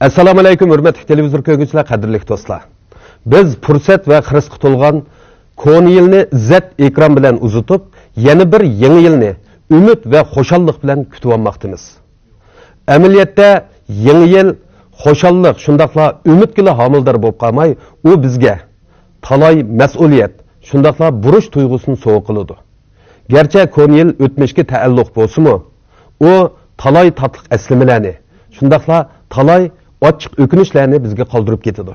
Assalomu alaykum, hurmatli televizor ko'rguvchilar, qadrli do'stlar. Biz fursat va xirisga to'lgan koni yilni izzat ekran bilan uzitib, yana bir yangi yilni umid va xushallik bilan kutib olmoqdamiz. Amaliyotda yangi yil xushallik, shundaqla umidga homildor bo'lib qolmay, u bizga talay mas'uliyat, shundaqla buruch tuyg'usini so'g qiladi. Gerçi koni yil o'tmishga taalluq bo'lsa-mu, u talay tatliq aslimalarni, shundaqla talay ochiq o'kinishlarni bizga qoldirib ketadi.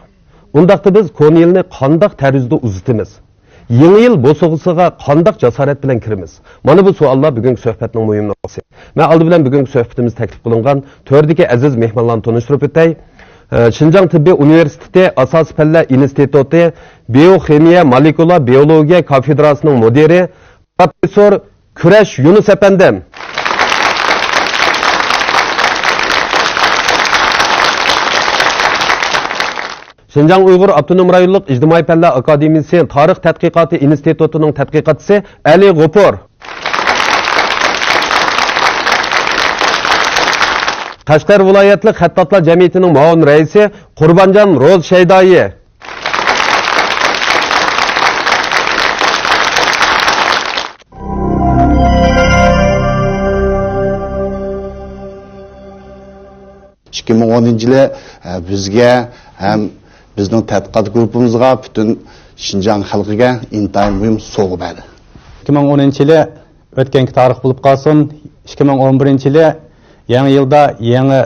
Undaqda biz koni yilni qandoq tarzda uzitimiz? Yangi yil bo'sog'isiga qandoq jasorat bilan kiramiz? Mana bu savollar bugungi suhbatning muhim nuqtasi. Men oldi bilan bugungi suhbatimiz taklif qilingan to'rdagi aziz mehmonlarni tanishtirib o'tay. Şinjan Tibbiy Universiteti Asas Fanlar Instituti Bioximiya Molekula Biologiya kafedrasining mudiri Professor Kurash Yunus efendim. Şinjan Uyghur Abdunum Rayonluq İctimai Fanlar Akademiyasi Tarix Tadqiqoti institutining tadqiqotchisi Ali G'ofur. Qashqar viloyatlik xattatlar jamiyatining muavin raisi Qurbonjon Ro'z Shaydoyi. yili bizga ham bizning tadqiqot guruhimizga butun Şinjan xalqiga intayin muhim sovg'a berdi. 2010-yili o'tganki tarix bo'lib qolsin, 2011-yili yangi yilda yangi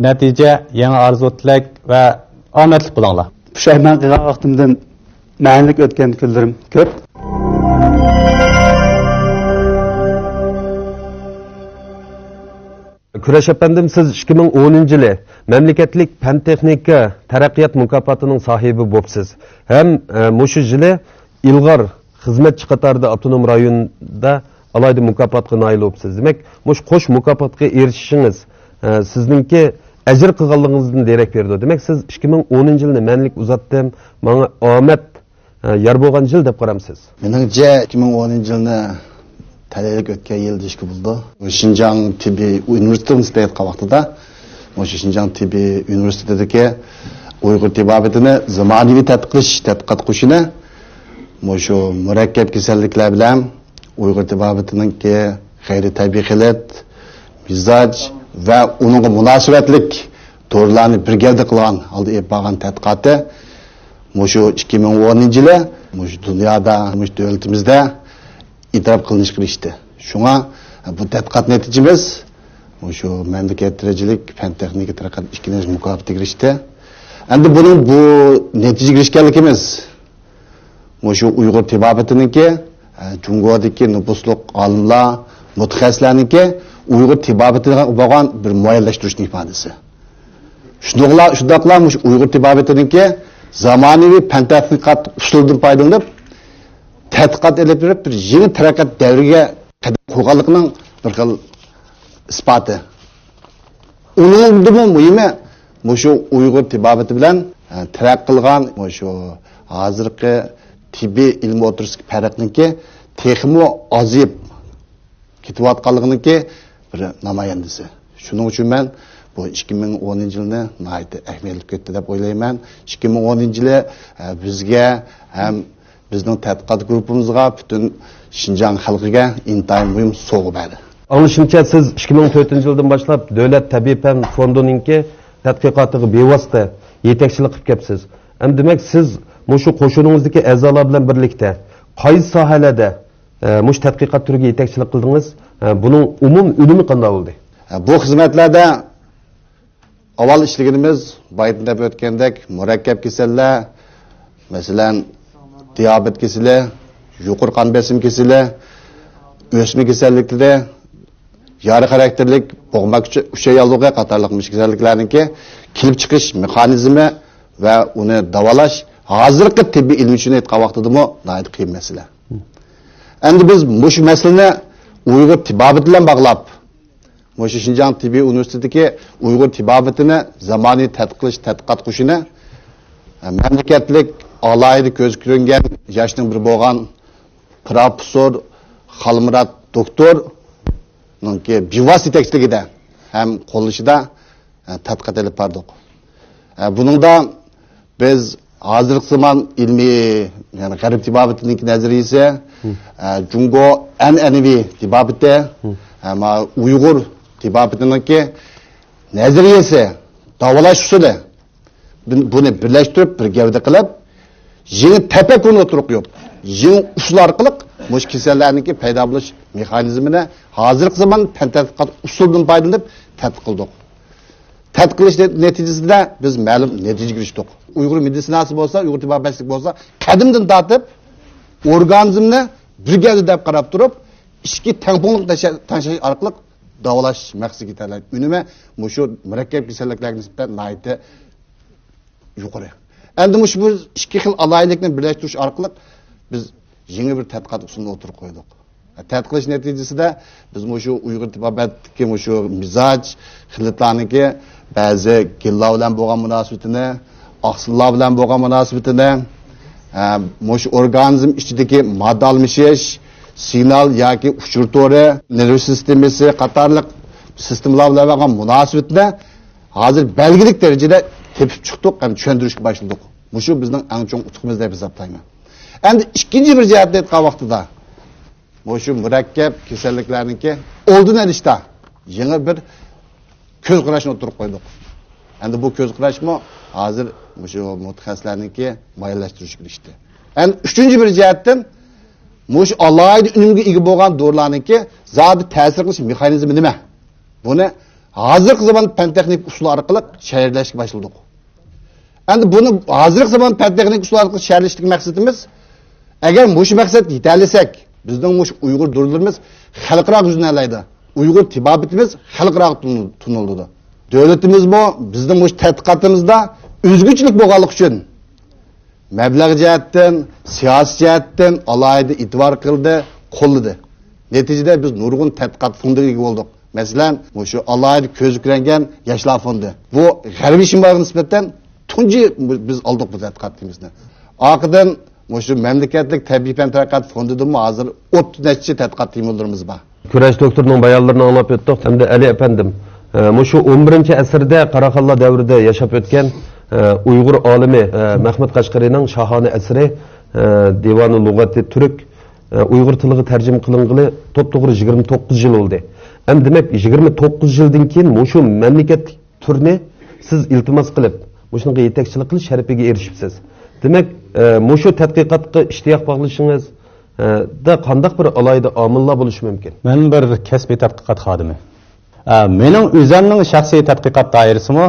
natija, yangi orzu tilak va omadli bo'linglar. Pushaymon qilgan vaqtimdan ma'nilik o'tgan kunlarim ko'p. Kurash efendim, siz 2010-yili mamlakatlik fan texnika taraqqiyot mukofotining sohibi bo'libsiz. Ham mushu yili ilg'or xizmatchi qatorida avtonom rayonda alayda mukofotga nail bo'libsiz. Demak, mush qo'sh mukofotga erishishingiz sizningki ajr qilganligingizdan derak berdi. Demak, siz 2010-yilni manlik uzatdim, menga omad yor bo'lgan yil deb qaramsiz. Meningcha 2010-yilni talaylik o'tgan yil deyishga bo'ldi. Şinjan Tibbiy Universitetida o'tgan vaqtida, o'sha Şinjan Tibbiy Universitetidagi Uyg'ur tibbiyotini zamonaviy tadqiqot qo'shini o'sha murakkab kasalliklar bilan Uyg'ur tibbiyotininki g'ayri tabiiy xilat, mizoj va uningga munosabatlik to'rlarni birgalda qilgan oldi bo'lgan tadqiqoti o'sha 2010-yili o'sha dunyoda, o'sha davlatimizda itiraf qilinish qilishdi. Shunga bu tadqiqot natijamiz o'sha mamlakat darajalik fan texnika taraqqiyot ikkinchi mukofotiga kirishdi. Endi buning bu natijaga kirishganligimiz o'sha Uyg'ur tibbiyotiniki Jumgodagi nufusliq olimlar, mutaxassislarniki Uyg'ur tibbiyotini bo'lgan bir muayyanlashtirishning ifodasi. Shundaqla Uyg'ur tibbiyotiniki zamonaviy fan tadqiqot usulidan foydalanib tadqiqot elib berib bir yangi taraqqiyot davriga qadam qo'yganligining bir xil isboti. Uningdimi muhimi shu Uyg'ur tibbiyoti bilan taraqqiy qilgan shu hozirgi tibbiy ilm o'tirishki farqniki texmo azib ketayotganliginiki bir namoyandasi. Shuning uchun men bu 2010-yilni nihoyat ahamiyatli ketdi deb o'ylayman. 2010-yili bizga ham bizning tadqiqot guruhimizga butun Şinjan xalqiga intayin muhim sovg'a berdi. Anlaşımca siz 2004-yildan boshlab Davlat tabiiy fan fondininki tadqiqotiga bevosita yetakchilik qilib kelibsiz. Ham demak, siz mushu qo'shiningizdagi a'zolar bilan birlikda qaysi sohalarda mush tadqiqot turiga yetakchilik qildingiz? Buning umum unumi qanday bo'ldi? Bu xizmatlarda avval ishlaganimiz baytda deb o'tgandek murakkab kasallar, masalan diyabet kesili, yuqori qon besim kesili, o'sma kasalliklari, yarı xarakterlik bo'g'mak uchayollig'i qatorliq kasalliklarningki kelib chiqish mexanizmi va uni davolash hozirgi tibbiy ilm uchun aytgan vaqtidami nihoyat qiyin masala. Endi biz shu masalani Uyg'ur tibbiyoti bilan bog'lab, shu Şinjan Tibbiy Universitetidagi Uyg'ur tibbiyotini zamonaviy tadqiqot qo'shini mamlakatlik alayda ko'z ko'ringan yoshning bir bo'lgan professor Xalmurat doktor bevosita yetakchiligida ham qo'llashida tadqiqot olib bordik. Bunun da biz hazırlık zaman ilmi yani garip tibabetinin nazariyse Cungo en enevi tibabette ama Uygur tibabetinin ki nazariyesi davalaş usulü bunu birleştirip bir gevde kılıp yeni tepekunu oturup yok. Yeni usul arkalık muş kisellerindeki payda buluş mekanizmine hazırlık zaman tadqiqat usulundan faydalanıp tadqiq qildik. Tadqiq qilish neticesinde biz ma'lum netijaga erishdik. Uyghur medisinasi bo'lsa, Uyghur tibobachlik bo'lsa, qadimdan tortib organizmni bir gavda deb qarab turib, ikki tangpungliq tashlash orqali davolash maqsadiga yetadi. Unumi mushu murakkab kasalliklarga nisbatan nihoyatda yuqori. Endi mushu bu ikki xil alaylikni birlashtirish orqali biz yangi bir tadqiqot usulini o'tirib qo'ydik. Tadqiq qilish natijasida biz mushu Uyg'ur tibobatdagi mushu mizoj xillatlarniki ba'zi gillar bilan bo'lgan munosabatini, oqsillar bilan bo'lgan munosabatini, mushu organizm ichidagi modda almashish, signal yoki uchur to'ri, nerv sistemasi qatorliq sistemalar bilan bo'lgan munosabatni hozir belgilik darajada tepib chiqdik, ham tushuntirishga boshladik. Mushu bizning eng chong utuqimiz deb hisoblayman. Endi ikkinchi bir jihatni aytgan vaqtida mushu murakkab kasalliklarniki oldin olishda yangi bir ko'z qarashni o'tirib qo'ydik. Endi bu ko'z qarashmi hozir mushu mutaxassislarniki mayallashtirishga kirishdi. Endi uchinchi bir jihatdan mushu alohida unumga ega bo'lgan dorilarniki zodi ta'sir qilish mexanizmi nima? Buni hozirgi zamon fan texnik usul orqali shaharlashga boshladik. Endi buni hozirgi zamon fan texnik usul orqali shaharlashlik maqsadimiz agar mushu maqsad yetarlisak bizning mush Uyg'ur dorilarimiz xalqaro yuzlanadi. Uyg'ur tibobatimiz xalqaro tunildi. Davlatimiz bu bizning mush tadqiqotimizda o'zguchilik bo'lganligi uchun mablag' jihatdan, siyosiy jihatdan alohida e'tibor qildi, qo'lladi. Natijada biz nurg'un tadqiqot fondiga ega bo'ldik. Masalan, mushu alohida ko'ziklangan yoshlar fondi. Bu g'arbiy shimolga nisbatan tunji biz oldik bu tadqiqotimizni. Oqidan mushu mamlakatlik tabiiy fan taraqqiyot fondidan hozir 30 necha tadqiqot timlarimiz bor. Kurash doktorining bayonlarini anglab o'tdik. Hamda Ali efendim, mushu 11-asrda Qaraqallo davrida yashab o'tgan Uyg'ur olimi Mahmud Qashqariyning shohona asri Divoni Lug'ati Turk Uyg'ur tiliga tarjima qilingani to'g'ri 29 yil bo'ldi. Ham demak 29 yildan keyin mushu mamlakatlik turni siz iltimos qilib, mushunga yetakchilik qilish sharafiga erishibsiz. Demak, mushu tadqiqotga ishtiyoq bog'lashingiz da qandaq bir alayda omillar bo'lishi mumkin? Men bir kasbiy tadqiqot xodimi. Mening o'zimning shaxsiy tadqiqot doirasimi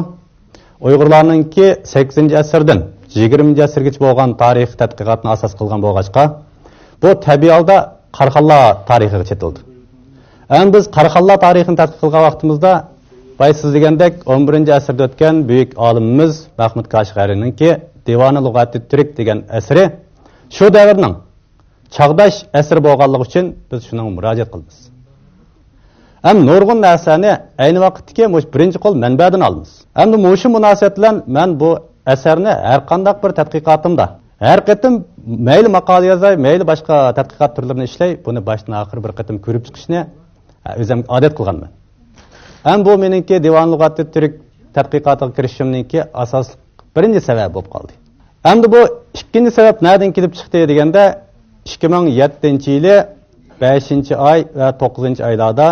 Uyg'urlarningki 8-asrdan 20-asrgacha bo'lgan tarix tadqiqotini asos qilgan bo'lg'achqa, bu tabiiy holda Qaraqallo tarixiga chetildi. Biz Qaraqallo tarixini tadqiq qilgan vaqtimizda siz degandek 11-asrda o'tgan buyuk olimimiz Mahmud Qashqariyninki Divoni Lug'ati Turk degan asri shu davrning chog'dash asri bo'lganligi uchun biz shuni murojaat qilamiz. Ham nurg'un narsani ayni vaqtdagi birinchi qo'l manbadan olamiz. Endi mushu munosabat bilan men bu asarni har qanday bir tadqiqotimda har qatim mayli maqola yozay, mayli boshqa tadqiqot turlarini ishlay, buni boshdan oxir bir qatim ko'rib chiqishni o'zim odat qilganman. Ham bu meningki Divon Lug'ati Turk tadqiqotiga kirishimningki asosli birinchi sabab bo'lib qoldi. Endi bu ikkinchi sabab nereden kelib chiqdi deganda 2007-yili 5-oy va 9-oylarda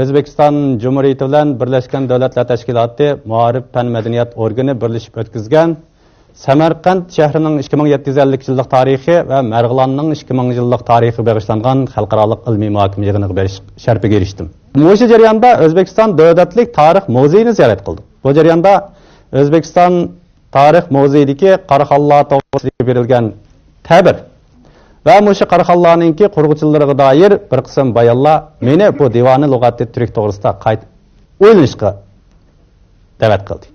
O'zbekiston Cumhuriyeti bilan Birlashgan Davlatlar Tashkiloti Muharib fan madaniyat organi birlashib o'tkazgan Samarqand shahrining 2750 yillik tarixi va Marg'ilonning 2000 yillik tarixi bag'ishlangan xalqaro ilmiy muhokama yig'iniga berish sharpiga erishdim. Bu jarayonda O'zbekiston davlatlik tarix muzeyini ziyorat qildim. Bu jarayonda O'zbekiston tarix muzeyidagi Qaraqallo to'g'risida berilgan ta'bir va mushu Qaraqalloninki qurg'uvchilariga doir bir qism bayonlar meni bu Divoni Lug'ati Turk to'g'risida qayta o'ylashga da'vat qildi.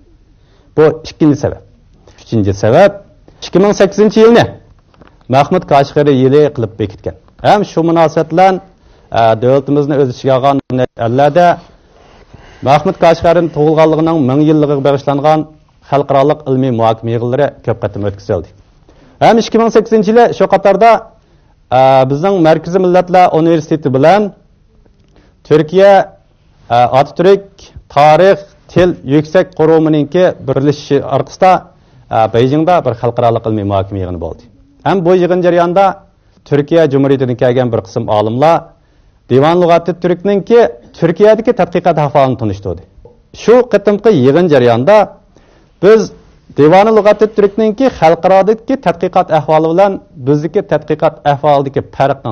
Bu ikkinchi sabab. Uchinchi sabab 2008-yilni Mahmud Qashqariy yili qilib bekitgan. Ham shu munosabat bilan davlatimizni o'z ichiga olgan allarda Mahmud Qashqariyning tug'ilganligining 1000 yilligiga bag'ishlangan xalqaro ilmiy muhokama yig'inlari ko'p qatim o'tkazildi. Ham 2008-yili shu qatorda bizning Markaziy Millatlar Universiteti bilan Turkiya Atatürk tarix til yüksek qurumininki birleşişi arqısida Beijingda bir xalqarалық ilmiy muhokama yig'ini bo'ldi. Ham bu yig'in jarayonida Turkiya Cumhuriyetidan kelgan bir qism olimlar Divan lug'ati turkninki Turkiyadagi tadqiqot ahvolini tanishtirdi. Shu qitimqi yig'in jarayonida biz Divan lug'ati turkninki xalqarodagi tadqiqot ahvoli bilan bizdagi tadqiqot ahvolidagi farqni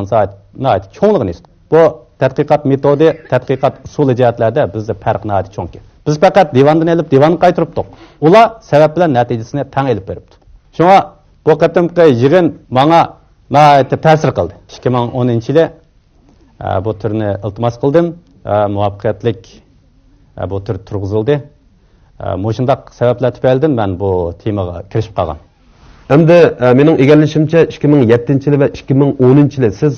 cho'ngligini bu tadqiqot metodi, tadqiqot usuli jihatlarda bizda farq nihoyat cho'ng. Biz faqat divandan elib, divan qaytiribdik. Ular sabab bilan natijasini tang elib beribdi. Shunga bu qatimqi yig'in menga nihoyat ta'sir qildi. 2010-yili bu turni iltimos qildim. Muvaffaqiyatlik bu tur turg'izildi. Mushundaq sabablar tufaylidan men bu temaga kirishib qolgan. Endi mening egallashimcha 2007-yil va 2010-yil siz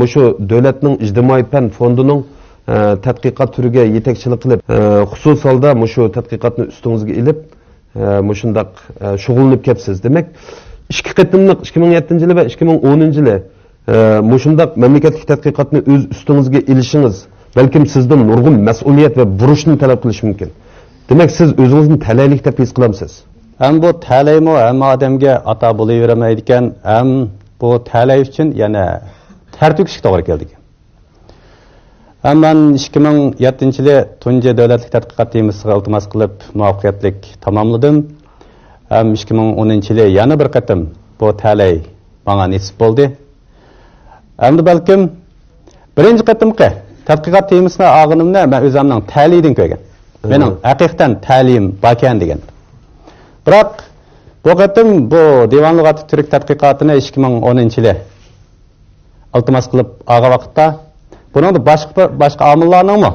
mushu davlatning ijtimoiy fan fondining tadqiqot turiga yetakchilik qilib, xusus holda mushu tadqiqotni ustingizga ilib, mushundaq shug'ullanib kelibsiz. Demak, ikki qatimliq 2007-yil va 2010-yil mushundaq mamlakatlik tadqiqotni o'z ustingizga ilishingiz balkim sizdan nurg'un mas'uliyat va burchni talab qilishi mumkin. Demak, siz o'zingizni talaylik deb his qilamsiz. Ham bu talaymi hamma odamga ata bo'lavermaydi ekan, ham bu talay uchun yana ter to'kishga to'g'ri keldi. Hamman 2007-yili tunji davlatlik tadqiqot temasiga iltimos qilib muvaffaqiyatlik tamomladim. Ham 2010-yili yana bir qatim bu talay menga nasib bo'ldi. Endi balkim birinchi qatimqi tadqiqot temasini olganimda men o'zimning ta'limdan ko'rgan. Mening haqiqatan ta'lim bakan degan. Biroq bu qatim bu Divan lug'ati turk tadqiqotini 2010-yili iltimos qilib olgan vaqtda buningda boshqa omillarningmi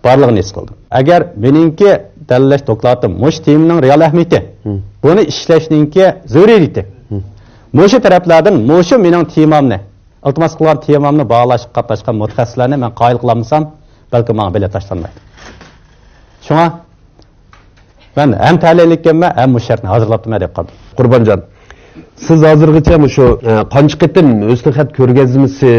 borligini his qildim. Agar meningki dalash doklatim mush temaning real ahamiyati, buni ishlashninki zaruriyati. Mushu taraflardan mushu mening temamni, iltimos qilgan temamni bog'lashib qatnashgan mutaxassislarni men qoyil qilmasam, balki menga bilet tashlanmaydi. Shunga ben hem taleylikkenme hem bu şartni hazırlattım deb qoldim. Qurbanjon, siz hozirgacha mushu qancha qatim o'slihat ko'rgazmasi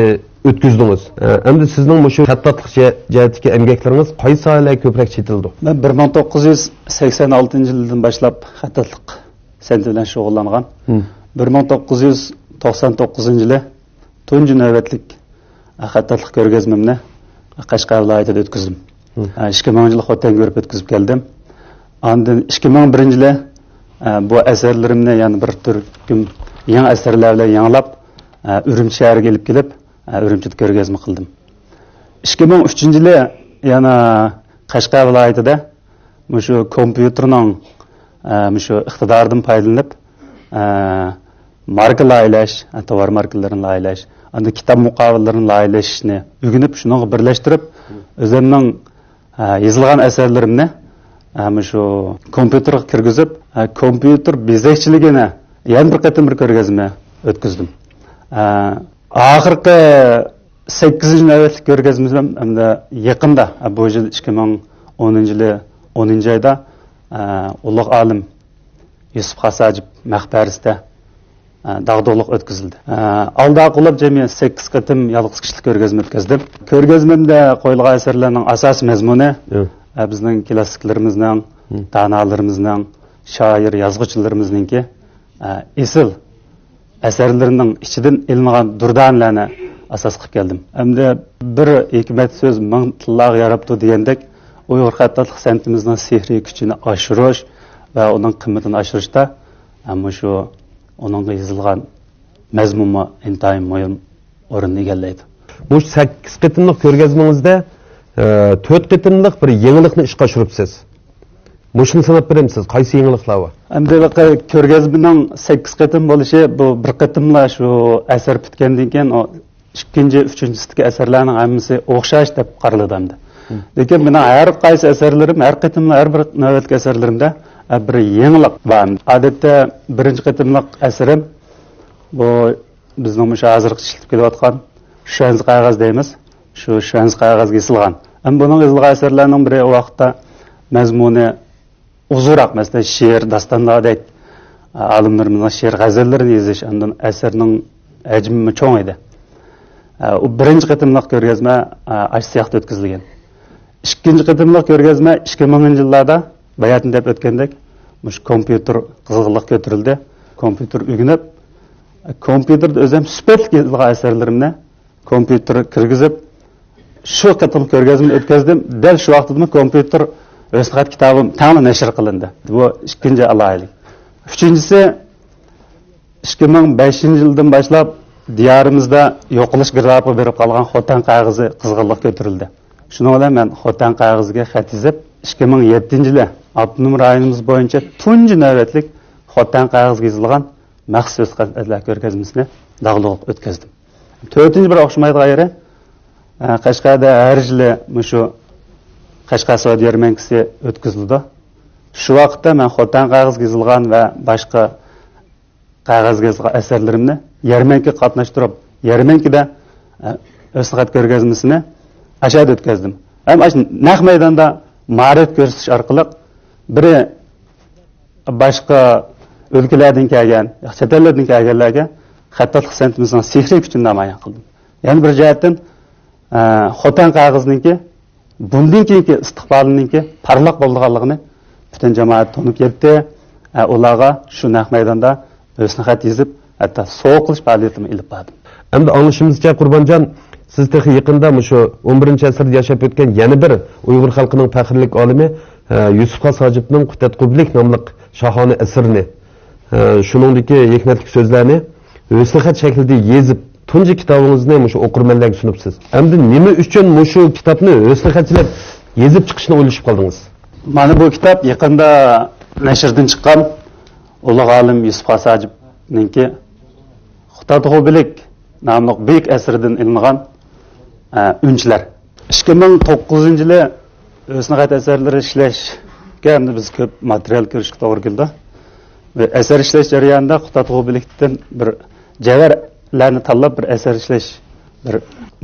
o'tkazdingiz? Endi sizning mushu xattatlik jihatdagi emgaklaringiz qaysi sohalarga ko'proq chetildi? Ben 1986-yildan boshlab xattatlik san'ati bilan shug'ullangan. 1999-yili tunji navbatlik xattatlik ko'rgazmamni Qashqar viloyatida o'tkazdim. 2000-yil Xotan ko'rib o'tkazib keldim. Ondan 2001-yili bu asarlarimni yana bir turkum yangi asarlar bilan yanglab Urumchi shahriga kelib Urumchida ko'rgazma qildim. 2003-yili yana Qashqar viloyatida mushu kompyuterning mushu iqtidoridan foydalanib markalar aylash, tovar markalarini aylash, anda kitob muqobillarini aylanishni o'rganib, shuni birlashtirib, o'zimning yozilgan asarlarimni shu kompyuterga kirgizib, kompyuter bezakchiligini yana bir qatim bir ko'rgazma o'tkazdim. Oxirgi 8-navbatlik ko'rgazmamiz hamda yaqinda bu yil 2010-yili 10-oyda ulug' olim Yusuf Hasajib maqbarasida dağdoluk o'tkazildi. Alda qilib jami 8 qatim yolg'iz kishilik ko'rgazma o'tkazdim. Ko'rgazmamda qo'yilgan asarlarning asosiy mazmuni bizning klassiklarimizning, tanalarimizning, shoir, yozuvchilarimizninki esil asarlarining ichidan ilingan durdanlarni asos qilib keldim. Hamda bir hikmat so'z ming tillar yarabdi degandek, Uyg'ur xattatlik san'atimizning sehriy kuchini oshirish va uning qiymatini oshirishda shu onunla yazılgan mezmunma intayin mühim o'rinni egallaydi. Bu 8 qatimlik ko'rgazmangizda 4 qatimlik bir yangilikni ishga oshiribsiz. Mushuni sanab beramiz, qaysi yangiliklar bor? Endi ko'rgazmaning 8 qatim bo'lishi bu bir qatimla shu asar bitgandan keyin o 2-3-sidagi asarlarning hammasi o'xshash deb qaraladi endi. Lekin meni har qaysi asarlarim, har qatimla har bir navbatlik asarlarimda bir yangilik bor. Odatda birinchi qatimliq asarim bu bizning hozirgi ishlatib kelayotgan shanz qog'oz deymiz. Shu shanz qog'ozga yozilgan. Ham buning yozilgan asarlarning biri o vaqtda mazmuni uzunroq, masalan, she'r, dastonlardek olimlarimizning she'r g'azallarini yozish, undan asarning hajmi cho'ng edi. U birinchi qatimliq ko'rgazma ash siyaqda o'tkazilgan. ikkinchi qitimliq ko'rgazma 2000 yillarda bayatın deb o'tgandek mush kompyuter qiziqlik ko'tarildi. Kompyuter o'rganib, kompyuterda o'zim sifatli yozilgan asarlarimni kompyuterga kirgizib, shu qitim ko'rgazmani o'tkazdim. Dal shu vaqtda kompyuter o'snat kitobim ta'min nashr qilindi. Bu ikkinchi alaylik. Uchinchisi 2005 yildan boshlab diyorimizda yo'qolish girabı berib qolgan xotan qog'ozi qiziqlik ko'tarildi. Shuning bilan men xotan qog'oziga xat yozib 2007-yili Abdunum rayonimiz bo'yicha tunji navbatlik xotan qog'ozga yozilgan maxsus xatlar ko'rgazmasini dag'liq o'tkazdim. 4-chi bir o'xshamaydigan yeri Qashqarda har yili shu Qashqar savdo yarmarkasi o'tkazildi. Shu vaqtda men xotan qog'ozga yozilgan va boshqa qog'ozga yozilgan asarlarimni yarmarkaga qatnashtirib, yarmarkada o'snat ko'rgazmasini ashad o'tkazdim. Ham naq maydonda ma'rifat ko'rsatish orqali biri boshqa o'lkalardan kelgan, chet ellardan kelganlarga xattot san'atimizning sehriy kuchini namoyon qildim. Yana bir jihatdan xotan qog'ozniki bundan keyingi istiqboliniki parlaq bo'lganligini butun jamoat tonib yetdi. Ularga shu naq maydonda o'snat yozib, hatto so'q qilish faoliyatini ilib bordim. Endi anglashimizcha Qurbonjon, siz texi yaqinda shu 11-asrda yashab o'tgan yana bir Uyg'ur xalqining faxrlik olimi Yusuf Sajibning Qutatqublik nomli shohona asrini, shuningdek hikmatli so'zlarni o'snat shaklida yozib, tunji kitobingizni shu o'qirmanlarga sunibsiz. Endi nima uchun shu kitobni o'snatchilar yozib chiqishni o'ylashib qoldingiz? Mana bu kitob yaqinda nashrdan chiqqan ulug' olim Yusuf Sajibningki Qutatqublik nomli buyuk asridan ilingan unchilar. 2009-yili o'snat asarlari ishlashga biz ko'p material ko'rishga to'g'ri keldi. Ve asar ishlash jarayonida Qutatqublikdan bir javharlarni tanlab bir asar ishlash bir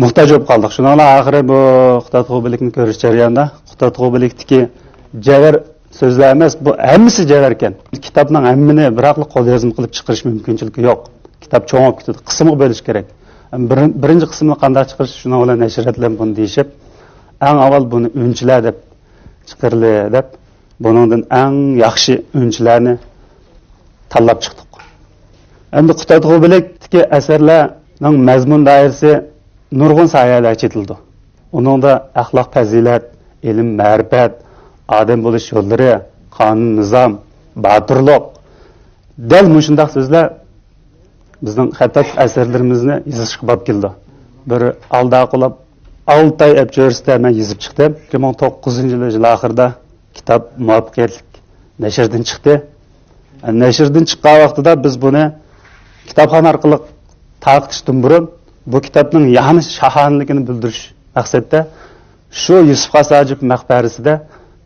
muhtoj bo'lib qoldik. Shundan oxiri bu Qutatqublikni ko'rish jarayonida Qutatqublikdagi javhar so'zlar emas, bu hammasi javhar ekan. Kitobning hammini biroqli qo'l yozma qilib chiqarish mumkinchiligi yo'q. Kitob cho'ng olib ketadi, qismga bo'lish kerak. Birinchi qismini qanday chiqarish, shuna bilan nashriyatlar buni deyishib, eng avval buni unchilar deb chiqarildi deb, buningdan eng yaxshi unchilarni tanlab chiqdik. Endi Qutatqublikdagi asarlarning mazmun doirasi nurg'un sohalar chetildi. Uningda axloq, fazilat, ilm, ma'rifat, odam bo'lish yo'llari, qonun, nizom, botirlik, dal mushundaq so'zlar bizning xatot asarlarimizni yozishga bo'lib keldi. Bir alda qilib 6 oy abjuristda men yozib chiqdim. 2009-yil oxirida kitob muvaffaqiyatli nashrdan chiqdi. Nashrdan chiqqan vaqtida biz buni kitobxona orqali taqishdan burun bu kitobning yana shahanligini bildirish maqsadida shu Yusuf Sajib maqbarasida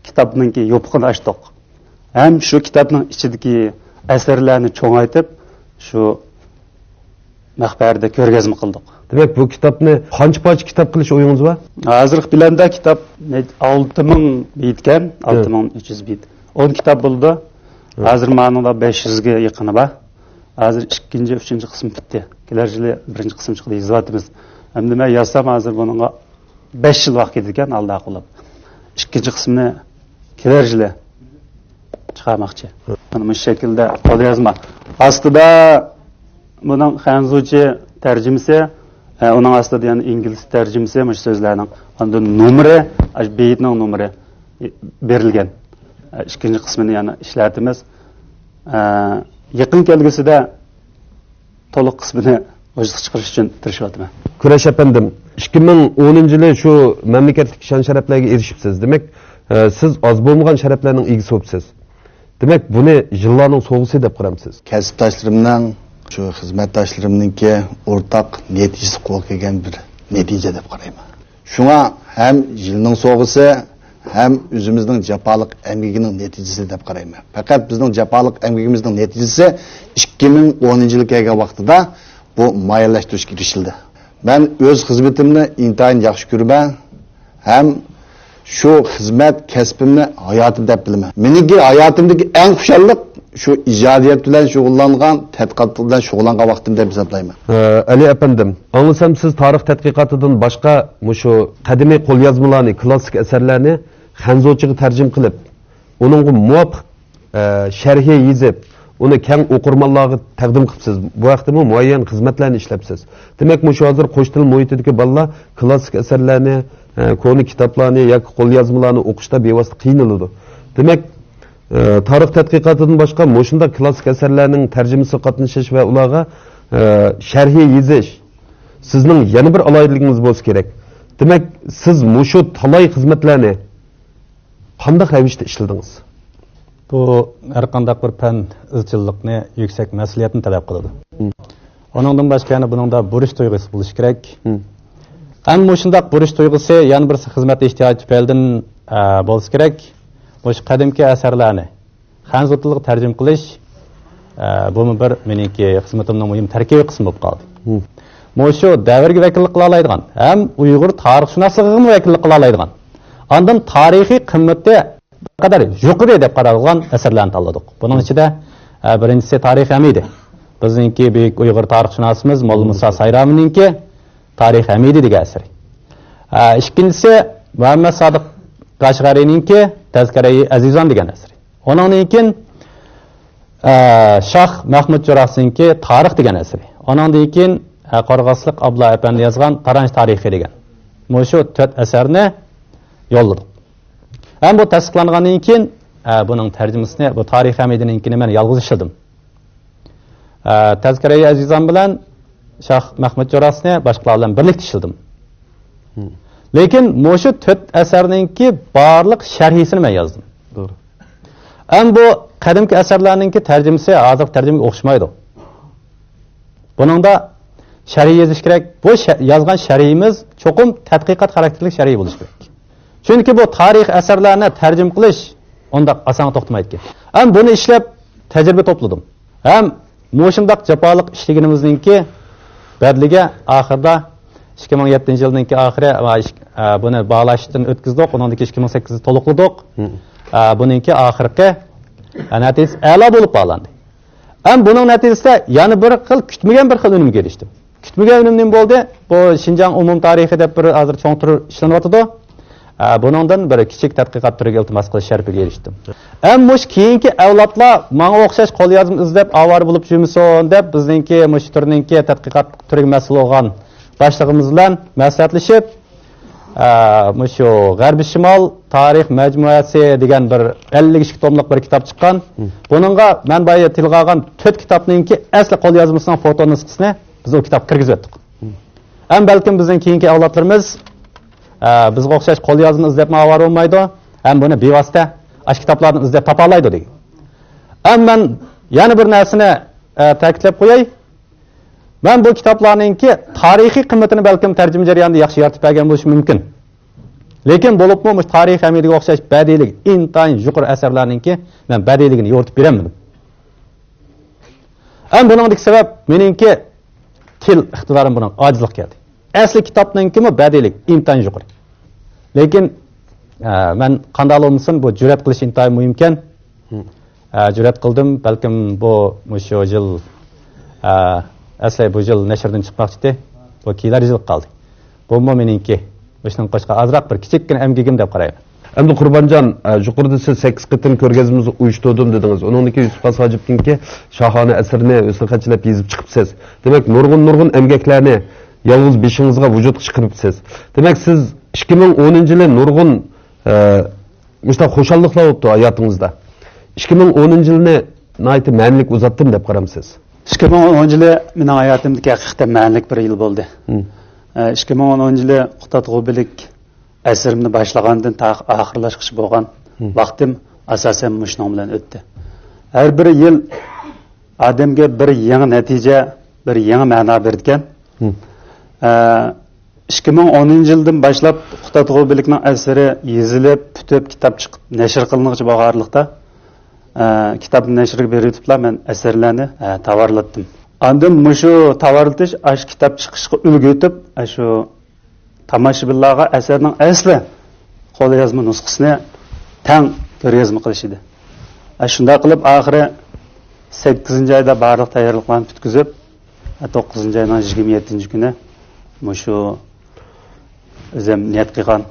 kitobning yo'piqini ochdik. Ham shu kitobning ichidagi asarlarni cho'ngaytib shu maqbarada ko'rgazma qildik. Demak, bu kitobni qancha parcha kitob qilish o'yingiz bor? Hozirgi planda kitob 6000 bitgan, 6300 bit. 10 kitob bo'ldi. Hozir ma'noda 500 ga yaqini bor. Hozir 2-chi, 3-chi qism bitdi. Kelar yili 1-chi qism chiqdi yozatimiz. Endi men yozsam hozir buningga 5 yil vaqt ketgan alda qilib. 2-chi qismni kelar yili chiqarmoqchi. Mana bu shaklda qo'l yozma. Ostida buning xanzuchi tarjimasi, uning ostida yana ingliz tarjimasi, mana so'zlarning unda nomeri, beytning nomeri berilgan. 2-chi qismini yana ishlatimiz. Yaqin kelgusida to'liq qismini o'zida chiqarish uchun tirishyapman. Kurash efendim, 2010-yili shu mamlakatlik shon-sharaflarga erishibsiz. Demak, siz oz bo'lmagan sharaflarning egisi bo'libsiz. Demak, buni yillarning so'g'isi deb qaramsiz. Kasbdoshlarimning, shu xizmatdoshlarimningki o'rtaq natijasi qo'l kelgan bir natija deb qarayman. Shunga ham yilning so'g'isi hem özümüzün japalık emgiginin neticesi dep qarayman. Fakat bizning japalık emgigimizning neticesi 2010 yıl kelgan vaqtida bu mayallashtirishga kirishildi. Ben öz xizmetimni intayin yaxshi ko'raman. Hem şu xizmet kasbimni hayotim deb bilaman. Meniki hayotimdagi eng xushallik şu ijadiyat bilan shug'ullangan, tadqiqot bilan shug'ullangan vaqtim deb hisoblayman. Ali efendim, anlasam siz tarix tadqiqotidan boshqa shu qadimiy qo'lyozmalarni, klassik asarlarni xanzochiga tarjim qilib, uningga muvofiq sharhi yozib, uni keng o'qirmonlarga taqdim qilibsiz. Bu vaqtda muayyan xizmatlarni ishlabsiz. Demak, shu hozir qo'sh til muhitidagi bolalar klassik asarlarni, koni kitoblarni yoki qo'lyozmalarni o'qishda bevosita qiynaladi. Demak, tarix tadqiqotidan boshqa shunda klassik asarlarning tarjimasi qatnashish va ularga sharhi yozish sizning yana bir aloyidligingiz bo'lsa kerak. Demak, siz shu talay xizmatlarni qanday ravishda ishladingiz? Bu har qanday bir fan izchillikni, yuksak mas'uliyatni talab qiladi. Onundan boshqa yana buningda burish tuyg'usi bo'lishi kerak. Ammo shundaq burish tuyg'usi yana bir xizmat ehtiyoji tufaylidan bo'lishi kerak. Bu qadimki asarlarni xanzo tiliga tarjim qilish bu bir meniki xizmatimning muhim tarkibiy qismi bo'lib qoldi. Shu davrga vakillik qila oladigan, ham Uyg'ur tarixshunosligiga vakillik qila oladigan, ondan tarixiy qimmati qadar yuqori deb qaralgan asarlarni tanladik. Buning ichida birinchisi Tarix Hamidi. Bizningki buyuk Uyg'ur tarixshunasimiz Molla Musa Sayraminingki Tarix Hamidi degan asar. Ikkinchisi Muhammad Sodiq Qashg'ariyninki Tazkira-i Azizon degan asar. Ondan keyin Shoh Mahmud Jo'rasininki Tarix degan asar. Ondan keyin Qorg'osliq Abdulla Apandi yozgan Taranj tarixi degan. Shu 4 asarni yo'lladik. Ham bu tasdiqlangandan keyin buning tarjimasini bu Tarix Hamidininkini men yolg'iz ishladim. Tazkira-i Azizon bilan Shoh Mahmud Jo'rasini boshqalar bilan birlikda ishladim. Lekin shu 4 asarninki barliq sharhisini men yozdim. To'g'ri. Ham bu qadimki asarlarninki tarjimasi hozir tarjimaga o'xshamaydi. Buningda sharhi yozish kerak. Bu yozgan sharhimiz cho'qim tadqiqot xarakterli sharhi bo'lishi kerak. Chunki bu tarix asarlarni tarjim qilish unda oson to'xtamaydi. Ham buni ishlab tajriba to'pladim. Ham shundoq jafoliq ishlaganimizninki badliga oxirida 2007-yilninki oxiri buni bağlashdan o'tkazdik. Undan keyin 2008 to'liqladik. Buninki oxirgi natijasi a'lo bo'lib qoldi. Ham buning natijasida yana bir xil kutmagan bir xil unumga erishdim. Kutmagan unum nima bo'ldi? Bu Xinjiang umum tarixi deb bir hozir cho'ng tur ishlanayotdi. Buningdan bir kichik tadqiqot turiga iltimos qilish sharafiga erishdim. Ammo keyingi avlodlar menga o'xshash qo'lyozma izlab avvar bo'lib yurmasin deb bizningki shu turningki tadqiqot turiga mas'ul bo'lgan boshlig'imiz bilan maslahatlashib, shu G'arbiy Shimol tarix majmuasi degan bir 52 tomlik bir kitob chiqqan. Buningga men boya tilga olgan 4 kitobningki asli qo'lyozmasining foto nusxasini biz o kitobga kirgizib o'tdik. Ham balkim bizning keyingi avlodlarimiz bizga o'xshash qo'lyozma izlab ma'var olmaydi. Ham buni bevosita ash kitoblarni izlab topa oladi degan. Ham men yana bir narsani ta'kidlab qo'yay. Men bu kitoblarningki tarixiy qimmatini balkim tarjima jarayonida yaxshi yoritib bergan bo'lishi mumkin. Lekin bo'libmi bu Tarix Hamidiga o'xshash badiylik, intayin yuqori asarlarningki men badiyligini yoritib beramadim. Ham buningdagi sabab meningki til iqtidorim bilan ojizlik keldi. Asli kitobningkimi badiylik intayin yuqori. Lekin men qanday bo'lmasin bu jur'at qilish intayin muhim ekan. Jur'at qildim, balkim bu shu yil asli bu yil nashrdan chiqmoqchi. Bu keyingi yil qoldi. Bu meningki O'shning qo'shqa azroq bir kichikgina emgigim deb qarayman. Endi Qurbonjon, yuqorida siz 8 qitim ko'rgazmamizni uyushtirdim dedingiz. Uningki Yusuf Qasojibninki shohona asrini o'sliqachilab yozib chiqibsiz. Demak, nurg'un emgaklarni yolg'iz beshingizga vujudga chiqaribsiz. Demak, siz 2010-yili nurg'un mushta xo'shalliklar o'tdi hayotingizda. 2010-yilni nayt ma'nilik uzatdim deb qaramsiz. 2010-yili mening hayotimdagi haqiqatan ma'nilik bir yil bo'ldi. 2010-yili Qutatg'ubilik asrimni boshlagandan oxirlashqish bo'lgan vaqtim asosan mushning bilan o'tdi. Har bir yil odamga bir yangi natija, bir yangi ma'no bergan. 2010-yildan boshlab Qutatg'ubilikning asari yozilib, putib, kitob chiqib, nashr qilinmoqchi bo'lganlikda kitobni nashrga beriblar, men asarlarni tovarlatdim. Andan mushu tovarlatish ash kitob chiqishga ulgu etib, shu tomoshabinlarga asarning asli qo'lyozma nusxasini tang ko'ryozma qilish edi. Shunday qilib oxiri 8 ayda bарлıq tayyorliklarni bitkizib, 9 ayning 27-kuni shu o'zim niyat qilgan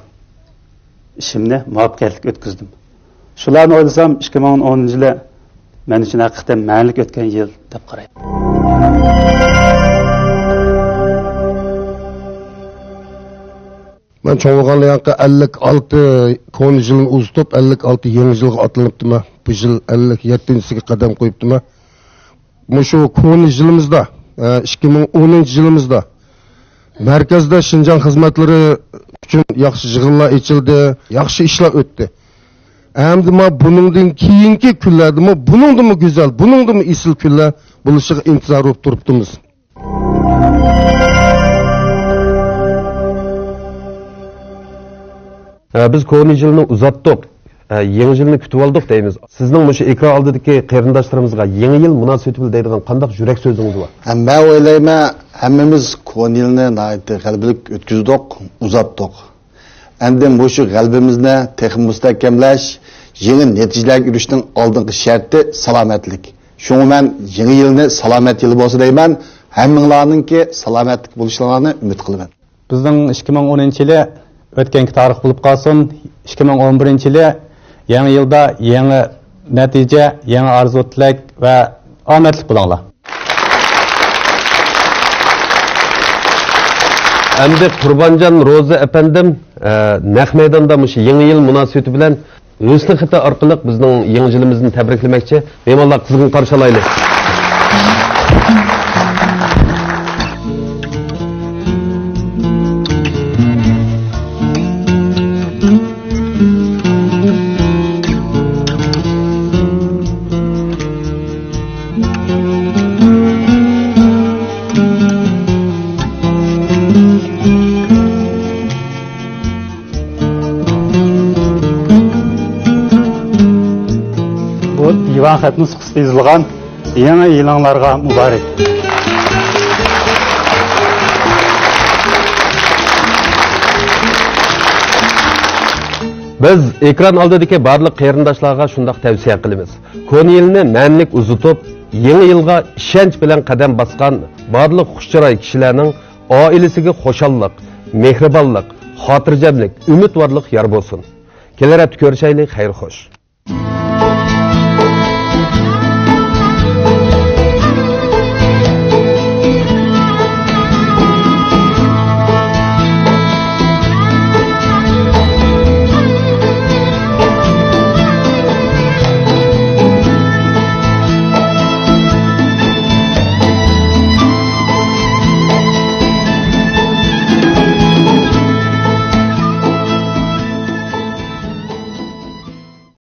ishimni muvaffaqiyatli o'tkazdim. Shularni o'ylasam 2010-yili men uchun haqiqatan ma'nilik o'tgan yil deb qarayman. Ben çoğalğanlı yankı 56 konu yılını uzutup 56 yeni yılga atlanıptım. Bu yıl 57-siga qadam qo'yibdim. Şu konu yılımızda 2010 yılımızda merkezde Şinjan hizmetleri için yaxşı yığınlar içildi, yaxşı işler öttü. Endi buningdan keyingi kunlarda buningdan mı güzel, buningdan mı isil kunlar bo'lishiga intizor bo'lib turibmiz. Biz konu yılını uzattık. Yeni yılını kütüp aldık deymiz. Sizning şu ekran aldidagi qarindoshlarımızga yeni yıl münasebeti bilan deydigan qandaq yurak sözünüz var? Ben o'ylayman, hammamiz konu yılını g'albilik o'tkazdik, uzatdik. Endi shu g'albimizni texnik mustahkamlash, yeni natijalarga erishishning oldingi sharti salomatlik. Shunga men yeni yilni salomat yil bo'lsa deyman, hammanglarningki salomatlik bo'lishlarini umid qilaman. Bizning 2010-yili o'tganki tarix bo'lib qolsin, 2011-yili yangi yilda yangi natija, yangi orzu tilak va omadli bo'linglar. Endi Qurbanjon Ro'za efendim naq maydonda shu yangi yil munosabati bilan husn xita orqali bizning yangi yilimizni tabriklamoqchi. Mehmonlar qizg'in qarshi olaylik. Divan xat nusxasida yozilgan yangi yilinglarga muborak. Biz ekran oldidagi barliq qarindoshlarga shundoq tavsiya qilamiz. Konu yilni ma'nilik uzutib, yangi yilga ishonch bilan qadam bosgan barliq xushchiroy kishilarning oilasiga xushallik, mehribonlik, xotirjamlik, umidvorlik yor bo'lsin. Kelar hafta ko'rishaylik, xayr xo'sh.